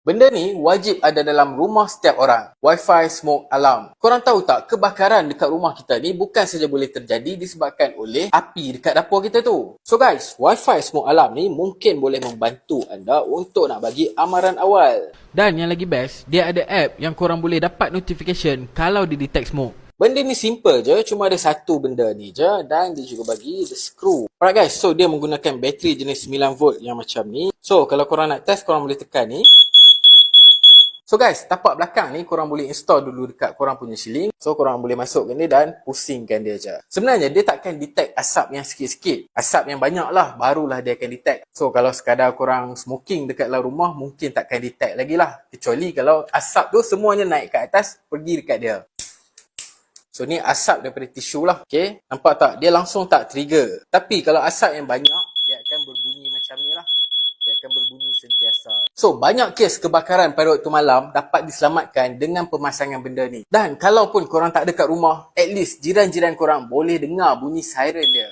Benda ni wajib ada dalam rumah setiap orang. Wi-Fi smoke alarm. Korang tahu tak, kebakaran dekat rumah kita ni bukan saja boleh terjadi disebabkan oleh api dekat dapur kita tu. So guys, Wi-Fi smoke alarm ni mungkin boleh membantu anda untuk nak bagi amaran awal. Dan yang lagi best, dia ada app yang korang boleh dapat notification kalau dia detect smoke. Benda ni simple je, cuma ada satu benda ni je dan dia juga bagi the screw. Alright guys, so dia menggunakan bateri jenis 9V yang macam ni. So kalau korang nak test, korang boleh tekan ni. So guys, tapak belakang ni korang boleh install dulu dekat korang punya ceiling. So korang boleh masukkan dia dan pusingkan dia je. Sebenarnya dia takkan detect asap yang sikit-sikit. Asap yang banyak lah, barulah dia akan detect. So kalau sekadar korang smoking dekat dalam rumah, mungkin takkan detect lagi lah. Kecuali kalau asap tu semuanya naik ke atas, pergi dekat dia. So ni asap daripada tisu lah. Okay, nampak tak? Dia langsung tak trigger. Tapi kalau asap yang banyak, dia akan berbunyi macam ni lah. Dia akan berbunyi sentiasa. So banyak kes kebakaran pada waktu malam dapat diselamatkan dengan pemasangan benda ni. Dan kalaupun korang tak ada kat rumah, at least jiran-jiran korang boleh dengar bunyi siren dia.